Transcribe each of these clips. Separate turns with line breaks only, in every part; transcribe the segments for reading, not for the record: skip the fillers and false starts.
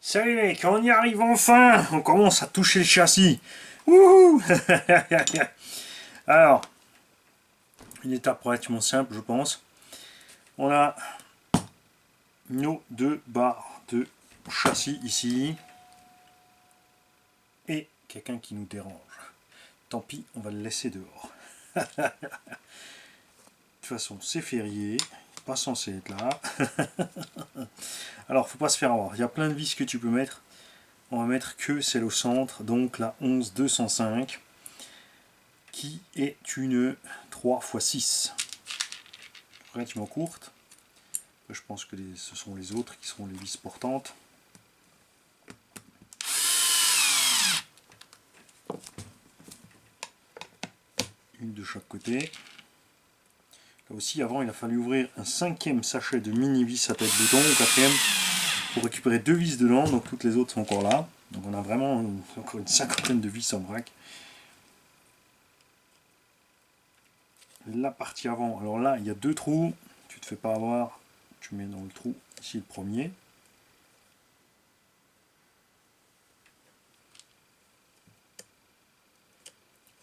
Salut mec, on y arrive enfin. On commence à toucher le châssis. Wouhou. Alors, une étape relativement simple, je pense. On a nos deux barres de châssis ici. Et quelqu'un qui nous dérange. Tant pis, on va le laisser dehors. De toute façon, c'est férié. Pas censé être là. Alors, faut pas se faire avoir. Il y a plein de vis que tu peux mettre. On va mettre que celle au centre, donc la 11205, qui est une 3x6. Relativement courte. Je pense que ce sont les autres qui seront les vis portantes. Une de chaque côté. Là aussi, avant, il a fallu ouvrir un 5e sachet de mini vis à tête bouton, au 4e, pour récupérer 2 vis dedans, donc toutes les autres sont encore là. Donc on a vraiment encore une 50aine de vis en vrac. La partie avant, alors là, il y a 2 trous, tu te fais pas avoir, tu mets dans le trou, ici le premier.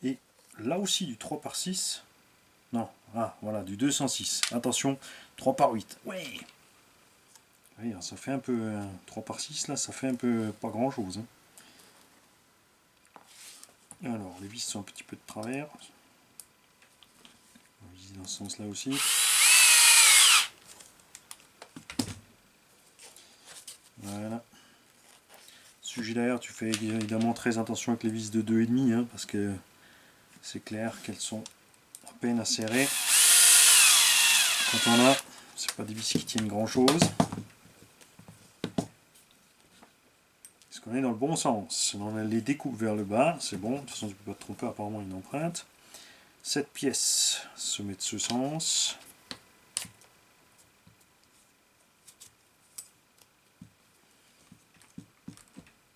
Et là aussi du 3x6. Non, ah, voilà, du 206. Attention, 3x8. Ouais. Oui, ça fait un peu... 3x6, là, ça fait un peu pas grand-chose. Hein. Alors, les vis sont un petit peu de travers. On va viser dans ce sens-là aussi. Voilà. Sujet d'ailleurs, tu fais évidemment très attention avec les vis de 2,5, hein, parce que c'est clair qu'elles sont à peine à serrer. Quand on a, c'est pas des vis qui tiennent grand chose. Est-ce qu'on est dans le bon sens? On a les découpes vers le bas, c'est bon, de toute façon tu peux pas te tromper, apparemment une empreinte. Cette pièce se met de ce sens.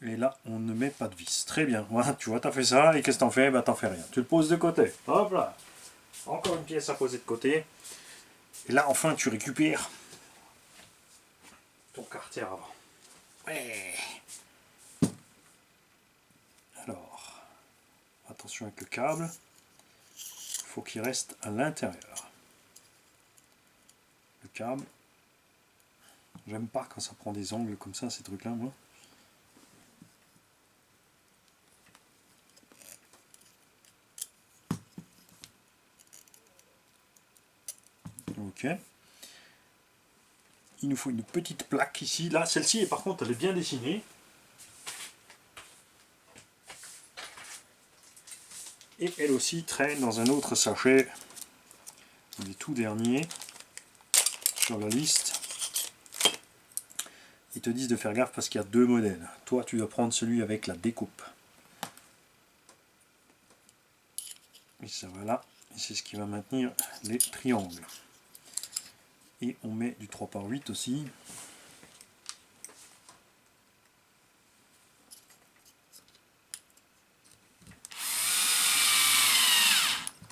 Et là, on ne met pas de vis. Très bien, voilà, tu vois, tu as fait ça, et qu'est-ce que t'en fais? Bah t'en fais rien. Tu le poses de côté. Hop là. Encore une pièce à poser de côté. Et là, enfin, tu récupères ton quartier avant. Ouais. Alors, attention avec le câble. Il faut qu'il reste à l'intérieur. Le câble. J'aime pas quand ça prend des angles comme ça, ces trucs-là, moi. Ok. Il nous faut une petite plaque ici. Là, celle-ci, par contre, elle est bien dessinée. Et elle aussi traîne dans un autre sachet. Les tout derniers sur la liste. Ils te disent de faire gaffe parce qu'il y a 2 modèles. Toi, tu dois prendre celui avec la découpe. Et ça va là. Et c'est ce qui va maintenir les triangles. Et on met du 3x8 aussi.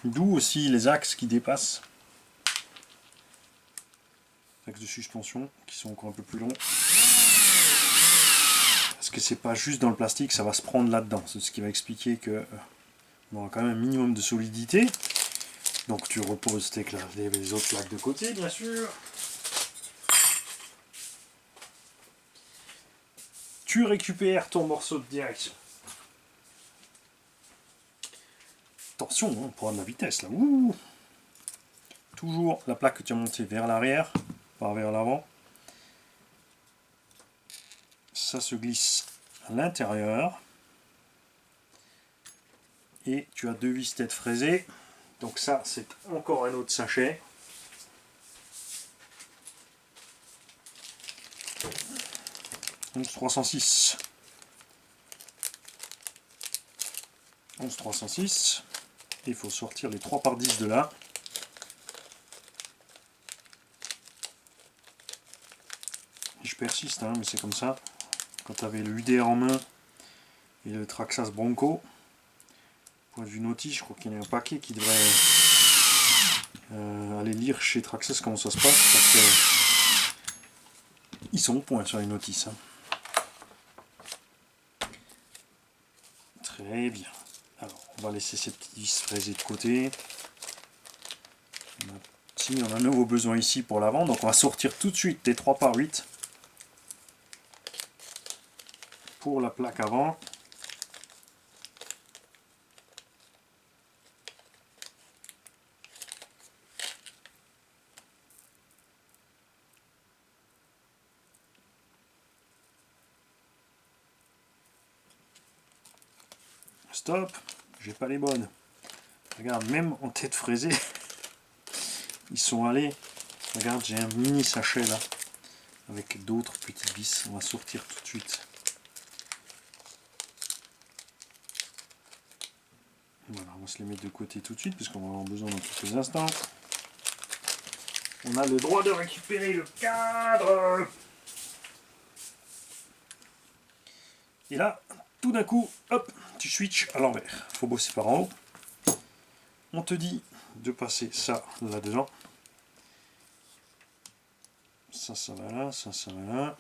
D'où aussi les axes qui dépassent. Axes de suspension qui sont encore un peu plus longs. Parce que c'est pas juste dans le plastique, ça va se prendre là-dedans. C'est ce qui va expliquer que on aura quand même un minimum de solidité. Donc tu reposes les autres plaques de côté, bien sûr. Tu récupères ton morceau de direction. Attention, on prend de la vitesse là. Ouh. Toujours la plaque que tu as montée vers l'arrière, pas vers l'avant. Ça se glisse à l'intérieur. Et tu as 2 vis tête fraisées. Donc ça, c'est encore un autre sachet. Donc 306. 11306. Il faut sortir les 3x10 de là. Et je persiste, hein, mais c'est comme ça. Quand tu avais le UDR en main et le Traxxas Bronco, point de vue notice, je crois qu'il y en a un paquet qui devrait aller lire chez Traxxas comment ça se passe, parce que ils sont au point sur les notices. Hein. Très bien. Alors, on va laisser ces petites vis fraisées de côté. Si, on a un nouveau besoin ici pour l'avant, donc on va sortir tout de suite des 3 par 8 pour la plaque avant. Stop, j'ai pas les bonnes. Regarde, même en tête fraisée, ils sont allés. Regarde, j'ai un mini sachet là, avec d'autres petites vis. On va sortir tout de suite. Voilà, on va se les mettre de côté tout de suite, parce qu'on va en avoir besoin dans quelques instants. On a le droit de récupérer le cadre. Et là, tout d'un coup, hop, tu switches à l'envers. Il faut bosser par en haut. On te dit de passer ça là-dedans. Ça va là, ça va là.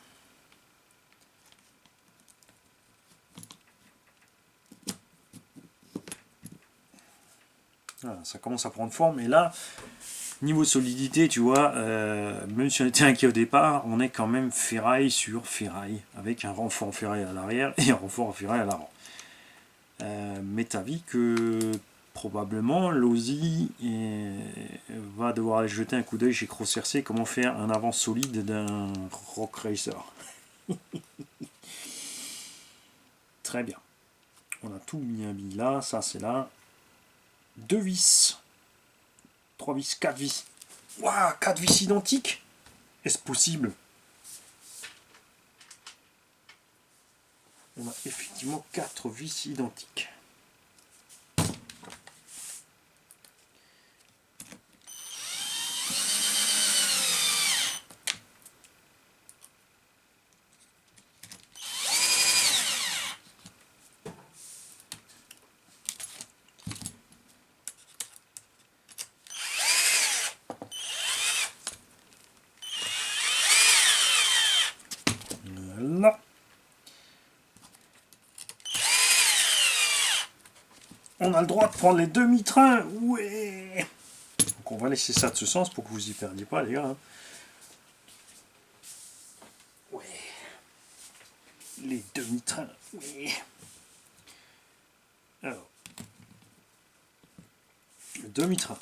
Voilà, ça commence à prendre forme. Et là, niveau solidité, tu vois, même si on était inquiet au départ, on est quand même ferraille sur ferraille, avec un renfort en ferraille à l'arrière et un renfort en ferraille à l'avant. Mais t'as vu que probablement l'OSI va devoir aller jeter un coup d'œil chez CrossRC comment faire un avant solide d'un Rock Racer. Très bien. On a tout bien mis là, ça c'est là. 2 vis. 3 vis, 4 vis. Waouh, 4 vis identiques. Est-ce possible? On a effectivement 4 vis identiques. Voilà. On a le droit de prendre les demi-trains. Ouais. Donc on va laisser ça de ce sens pour que vous y perdiez pas, les gars. Ouais. Les demi-trains. Ouais. Alors. Le demi-train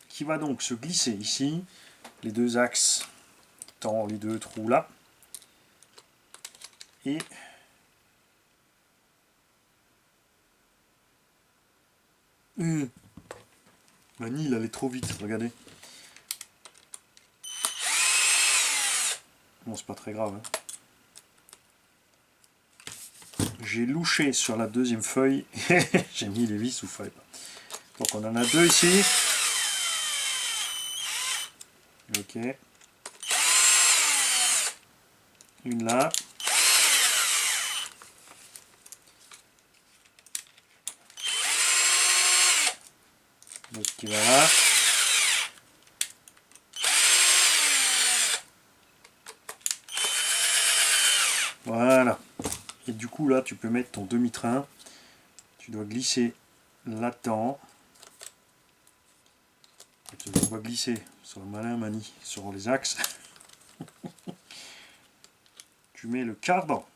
qui va donc se glisser ici. Les deux axes dans les deux trous là. Et Mani, il allait trop vite, regardez. Bon, c'est pas très grave. Hein. J'ai louché sur la deuxième feuille. J'ai mis les vis où il fallait pas. Donc on en a 2 ici. Ok. Une là. L'autre qui va là. Voilà. Et du coup là tu peux mettre ton demi-train. Tu dois glisser là-dedans. Tu dois glisser sur le malin Mani, sur les axes. Tu mets le cadre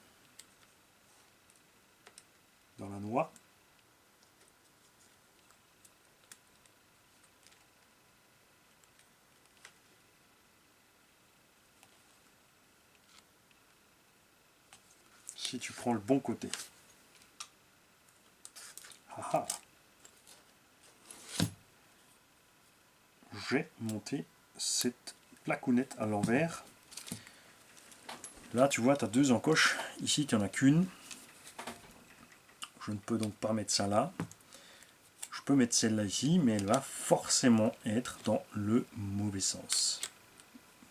dans la noix. Si tu prends le bon côté. Ah ah. J'ai monté cette placounette à l'envers. Là, tu vois, tu as 2 encoches. Ici, tu n'en as qu'une. Je ne peux donc pas mettre ça là. Je peux mettre celle-là ici, mais elle va forcément être dans le mauvais sens.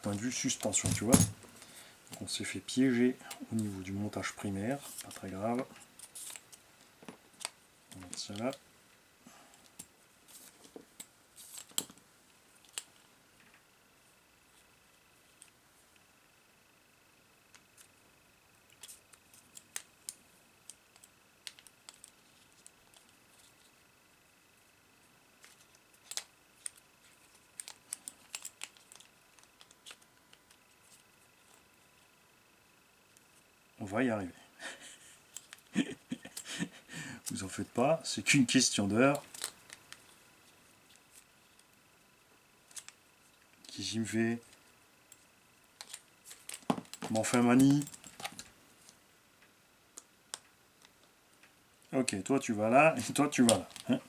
Point de vue suspension, tu vois. Donc on s'est fait piéger au niveau du montage primaire. Pas très grave. On va mettre ça là. va y arriver. Vous en faites pas, c'est qu'une question d'heure. Qui j'y me fais. M'en fait manie. Ok, toi tu vas là, et toi tu vas là. Hein,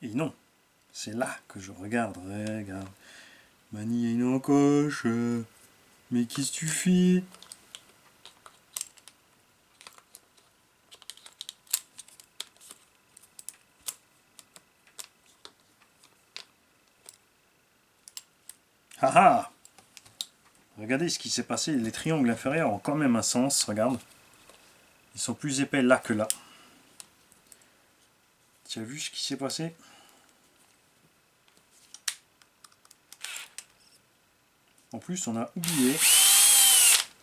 et non, c'est là que je regarde. Regarde. Manie a une encoche. Mais qu'est-ce que tu fais? Ah ah! Regardez ce qui s'est passé. Les triangles inférieurs ont quand même un sens. Regarde. Ils sont plus épais là que là. Tu as vu ce qui s'est passé? En plus, on a oublié,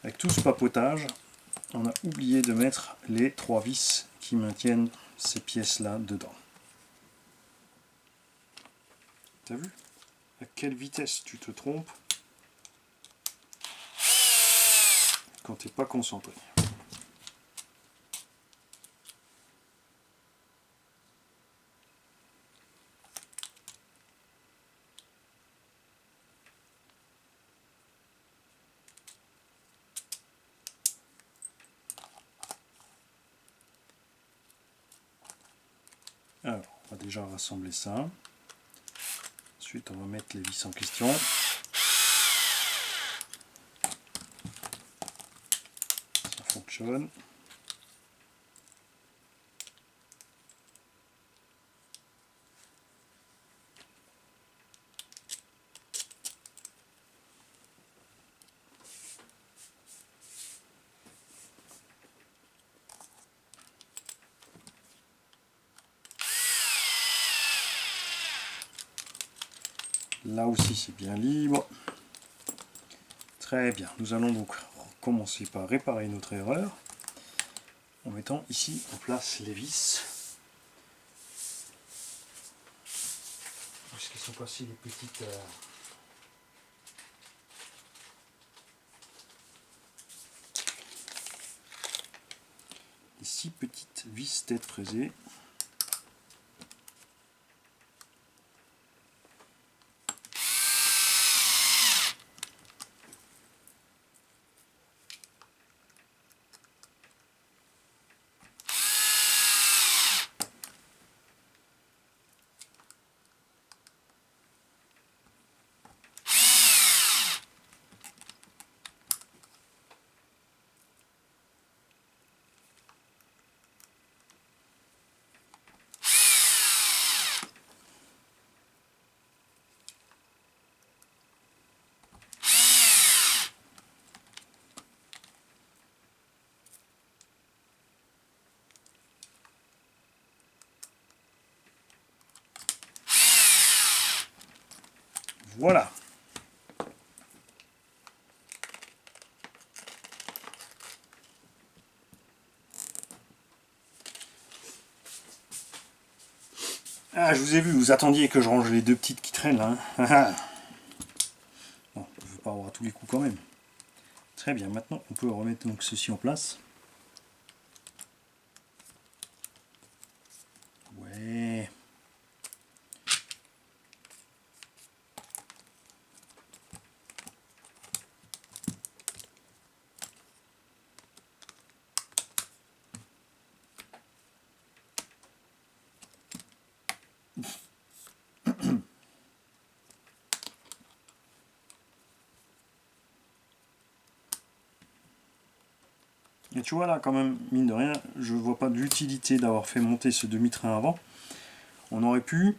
avec tout ce papotage, on a oublié de mettre les 3 vis qui maintiennent ces pièces-là dedans. T'as vu? À quelle vitesse tu te trompes quand t'es pas concentré. Alors, on va déjà rassembler ça. Ensuite, on va mettre les vis en question. Ça fonctionne. Là aussi, c'est bien libre. Très bien. Nous allons donc commencer par réparer notre erreur en mettant ici en place les vis. Où est-ce qu'elles sont passées les petites... les 6 petites vis tête fraisée. Voilà. Ah, je vous ai vu, vous attendiez que je range les 2 petites qui traînent là. Hein. Bon, je ne veux pas avoir à tous les coups quand même. Très bien, maintenant on peut remettre donc ceci en place. Ouais. Et tu vois là quand même, mine de rien, je vois pas de l'utilité d'avoir fait monter ce demi-train avant. On aurait pu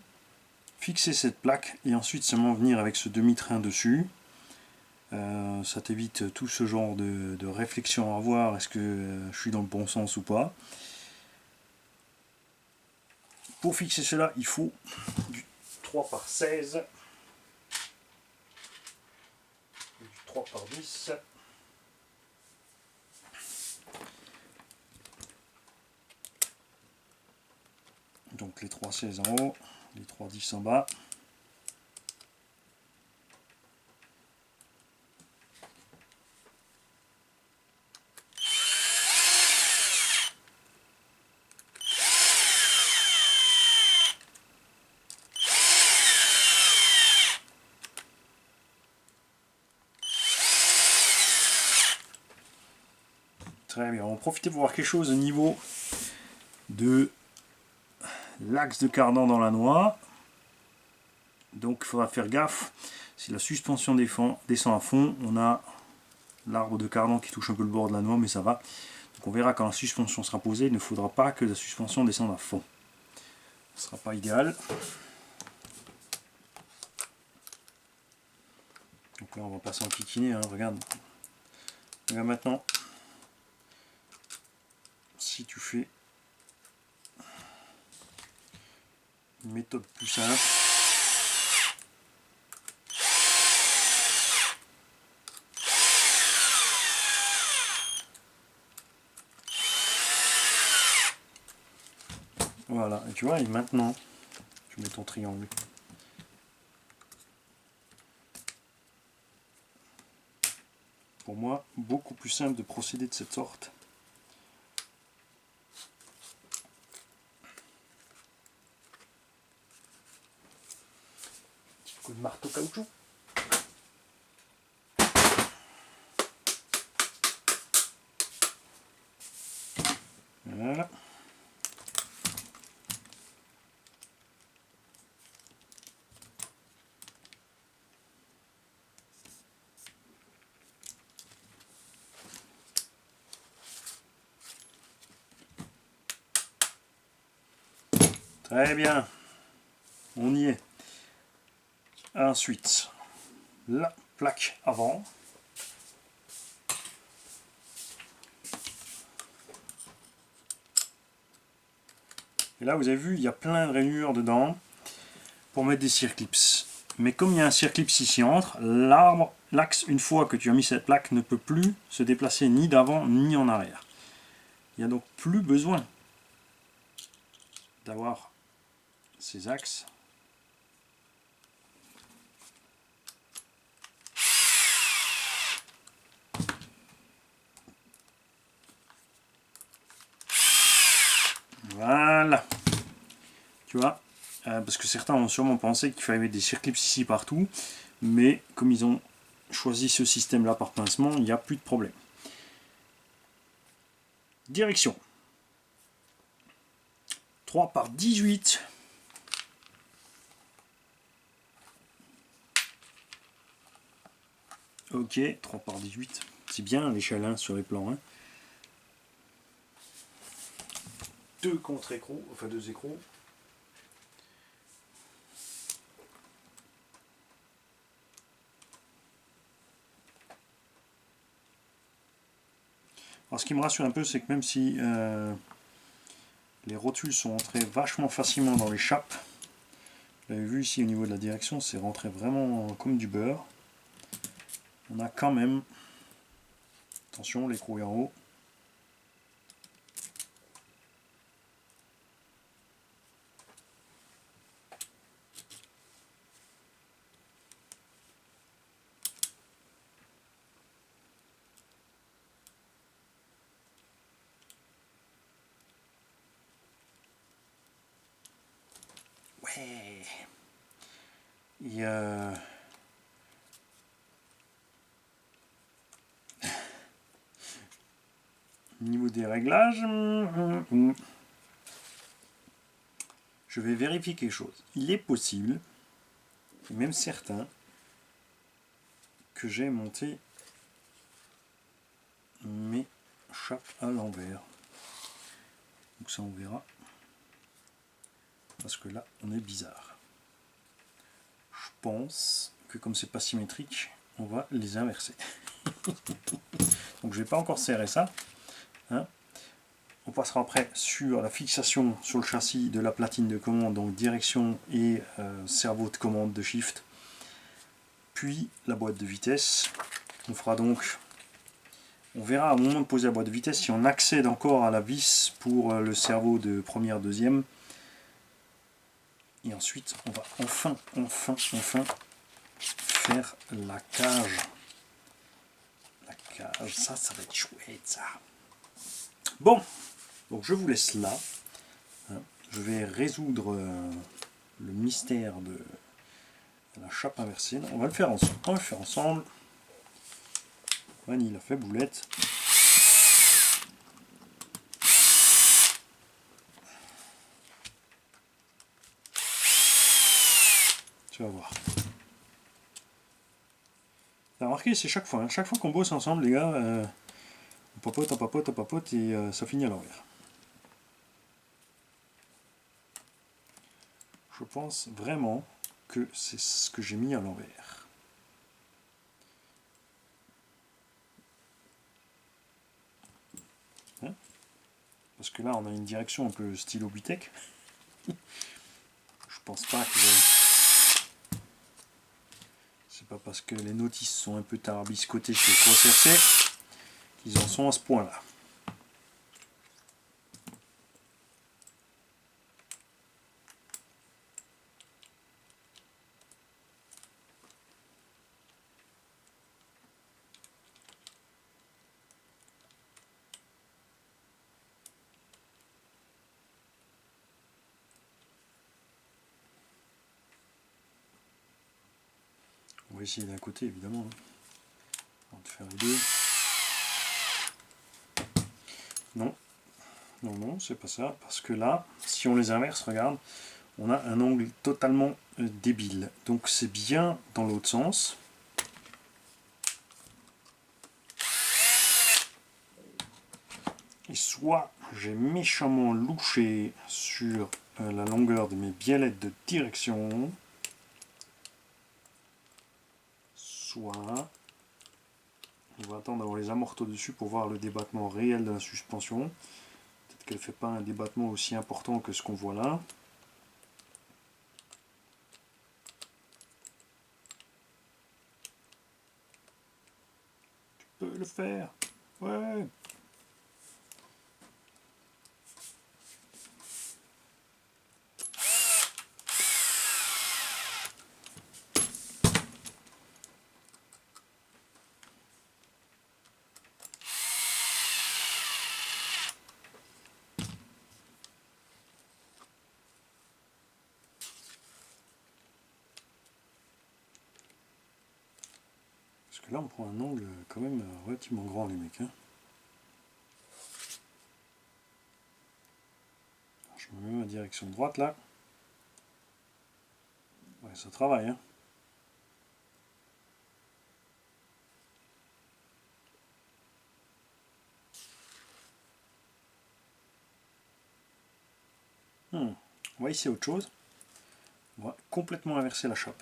fixer cette plaque et ensuite seulement venir avec ce demi-train dessus. Ça t'évite tout ce genre de réflexion à avoir, est-ce que je suis dans le bon sens ou pas. Pour fixer cela, il faut du 3 par 16, du 3 par 10. Donc les 3 16 en haut, les 3,10 en bas. Très bien, on va profiter pour voir quelque chose au niveau de l'axe de cardan dans la noix. Donc il faudra faire gaffe, si la suspension descend à fond, on a l'arbre de cardan qui touche un peu le bord de la noix, mais ça va. Donc on verra quand la suspension sera posée, il ne faudra pas que la suspension descende à fond. Ce ne sera pas idéal. Donc là on va passer en piquiné, hein, regarde. Regarde maintenant, si tu fais une méthode plus simple, voilà, et tu vois, et maintenant, tu mets ton triangle. Pour moi, beaucoup plus simple de procéder de cette sorte. Petit coup de marteau caoutchouc. Voilà. Très bien, on y est. Ensuite, la plaque avant. Et là, vous avez vu, il y a plein de rainures dedans pour mettre des circlips. Mais comme il y a un circlips ici entre, l'axe, une fois que tu as mis cette plaque, ne peut plus se déplacer ni d'avant ni en arrière. Il n'y a donc plus besoin d'avoir ces axes. Voilà. Tu vois, parce que certains ont sûrement pensé qu'il fallait mettre des circlips ici partout, mais comme ils ont choisi ce système là par pincement, il n'y a plus de problème. Direction 3 par 18. Ok, 3 par 18. C'est bien l'échelle hein, sur les plans. Hein. 2 contre-écrous, enfin 2 écrous. Alors ce qui me rassure un peu, c'est que même si les rotules sont entrées vachement facilement dans les chapes, vous l'avez vu ici au niveau de la direction, c'est rentré vraiment comme du beurre. On a quand même, attention, l'écrou est en haut. Ouais. Et niveau des réglages, je vais vérifier quelque chose. Il est possible, et même certain, que j'ai monté mes chapes à l'envers. Donc ça on verra. Parce que là on est bizarre. Je pense que comme c'est pas symétrique, on va les inverser. Donc je vais pas encore serrer ça. Hein. On passera après sur la fixation sur le châssis de la platine de commande, donc direction et cerveau de commande de shift. Puis la boîte de vitesse. On fera donc, on verra au moment de poser la boîte de vitesse si on accède encore à la vis pour le cerveau de première, deuxième. Et ensuite, on va enfin faire la cage. La cage, ça va être chouette, ça. Bon, donc je vous laisse là. Je vais résoudre le mystère de la chape inversée. On va le faire ensemble. Vanille a fait boulette. Tu vas voir. T'as remarqué, c'est chaque fois. Hein. Chaque fois qu'on bosse ensemble, les gars, on papote et ça finit à l'envers. Je pense vraiment que c'est ce que j'ai mis à l'envers. Hein, parce que là, on a une direction un peu stylo Bitech. Je pense pas que... C'est pas parce que les notices sont un peu tarabiscotées chez CrossRC qu'ils en sont à ce point-là. On va essayer d'un côté, évidemment. On va faire les deux. Non, non, c'est pas ça. Parce que là, si on les inverse, regarde, on a un angle totalement débile. Donc c'est bien dans l'autre sens. Et soit j'ai méchamment louché sur la longueur de mes biellettes de direction, soit on va attendre d'avoir les amortes au-dessus pour voir le débattement réel de la suspension. Peut-être qu'elle ne fait pas un débattement aussi important que ce qu'on voit là. Tu peux le faire. Ouais. Parce que là on prend un angle quand même relativement grand les mecs. Hein. Je me mets ma direction droite là. Ouais, ça travaille. Hein. On va essayer autre chose. On va complètement inverser la chape.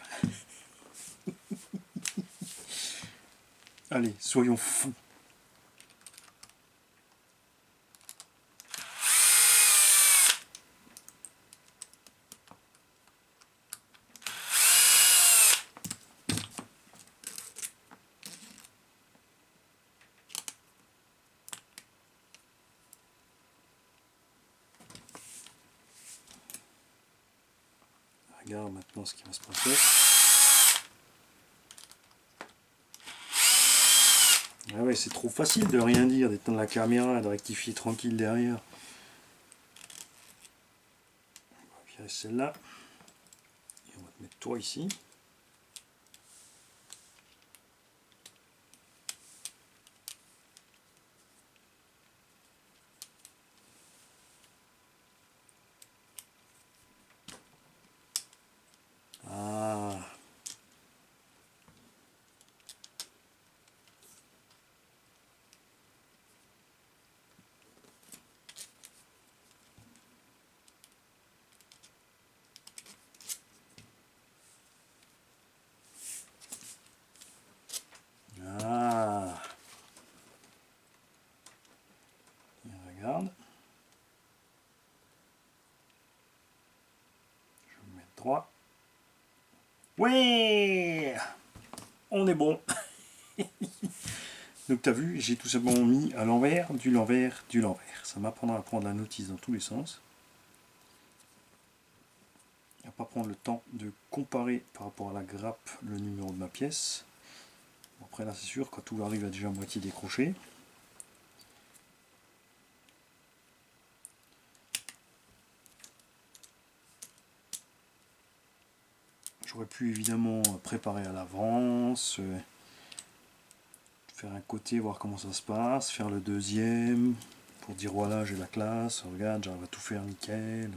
Allez, soyons fous. Regarde maintenant ce qui va se passer. Ah ouais, c'est trop facile de rien dire, d'éteindre la caméra et de rectifier tranquille derrière. On va virer celle-là. Et on va te mettre toi ici. Ah. Ah. Et regarde. Je vais me mettre droit. Ouais, on est bon. Donc tu as vu, j'ai tout simplement mis à l'envers, du l'envers, du l'envers. Ça m'apprendra à prendre la notice dans tous les sens. pas prendre le temps de comparer par rapport à la grappe le numéro de ma pièce. Après là c'est sûr, quand tout arrive à déjà à moitié décroché. J'aurais pu évidemment préparer à l'avance, faire un côté, voir comment ça se passe, faire le deuxième, pour dire voilà j'ai la classe, regarde j'arrive à tout faire nickel,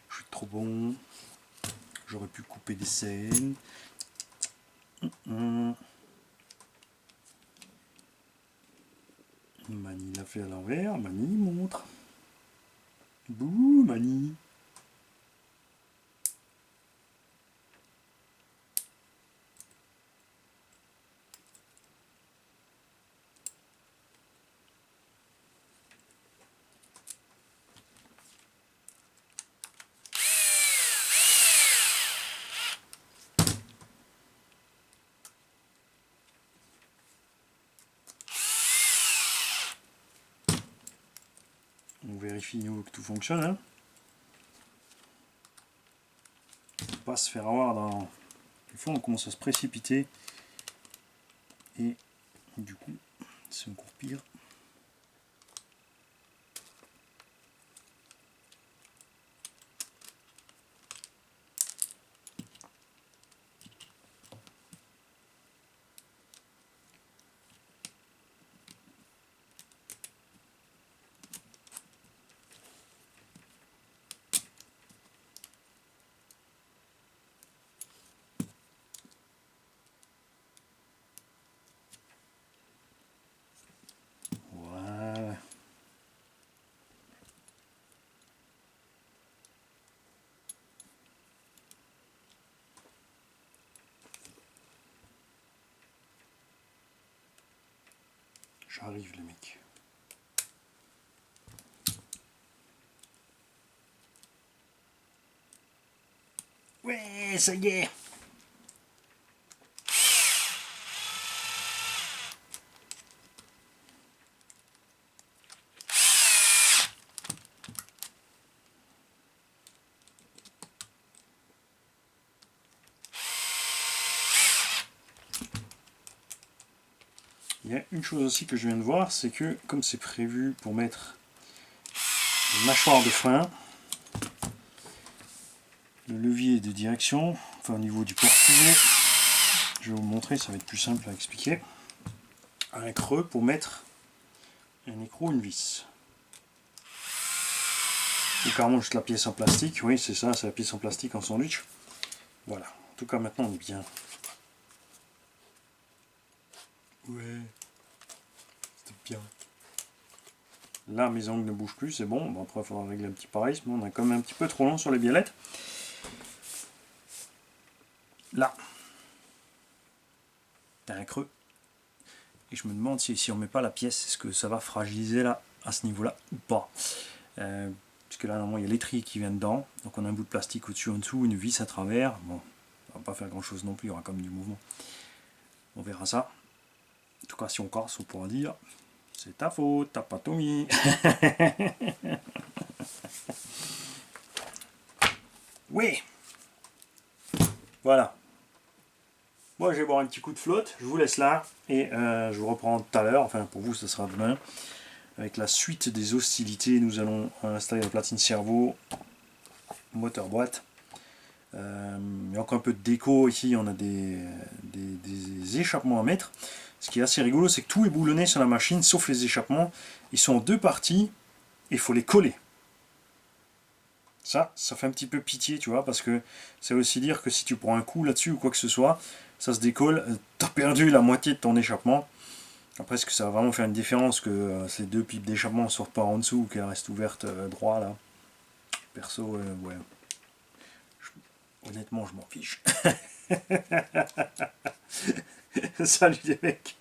je suis trop bon. J'aurais pu couper des scènes. Mani l'a fait à l'envers, Mani montre. Bouh, Mani. On vérifie nous que tout fonctionne. Hein. Faut pas se faire avoir dans... Des fois on commence à se précipiter. Et du coup, c'est encore pire. Voilà. J'arrive les mecs. Ouais, ça y est. Il y a une chose aussi que je viens de voir, c'est que comme c'est prévu pour mettre une mâchoire de frein, le levier de direction, enfin au niveau du porte-clés, je vais vous montrer, ça va être plus simple à expliquer, un creux pour mettre un écrou ou une vis. Ou carrément juste la pièce en plastique, oui c'est ça, c'est la pièce en plastique en sandwich. Voilà, en tout cas maintenant on est bien. Ouais, c'était bien. Là mes ongles ne bougent plus, c'est bon. Bon après il faudra régler un petit pareil, on a quand même un petit peu trop long sur les biellettes. Là, t'as un creux. Et je me demande si on met pas la pièce, est-ce que ça va fragiliser là, à ce niveau-là, ou pas. Parce que là normalement il y a l'étrier qui vient dedans, donc on a un bout de plastique au-dessus, en dessous, une vis à travers. Bon, on va pas faire grand-chose non plus, il y aura comme du mouvement. On verra ça. En tout cas si on casse, on pourra dire c'est ta faute, t'as pas tout mis. Oui. Voilà. Moi je vais boire un petit coup de flotte, je vous laisse là, et je vous reprends tout à l'heure, enfin pour vous ce sera demain, avec la suite des hostilités. Nous allons installer la platine cerveau, moteur boîte. Il y a encore un peu de déco ici, on a des échappements à mettre. Ce qui est assez rigolo, c'est que tout est boulonné sur la machine, sauf les échappements. Ils sont en deux parties, et il faut les coller. Ça fait un petit peu pitié, tu vois, parce que ça veut aussi dire que si tu prends un coup là-dessus ou quoi que ce soit, ça se décolle, tu as perdu la moitié de ton échappement. Après, est-ce que ça va vraiment faire une différence que ces deux pipes d'échappement ne sortent pas en dessous ou qu'elles restent ouvertes droit là? Perso, ouais. Honnêtement, je m'en fiche. Salut les mecs.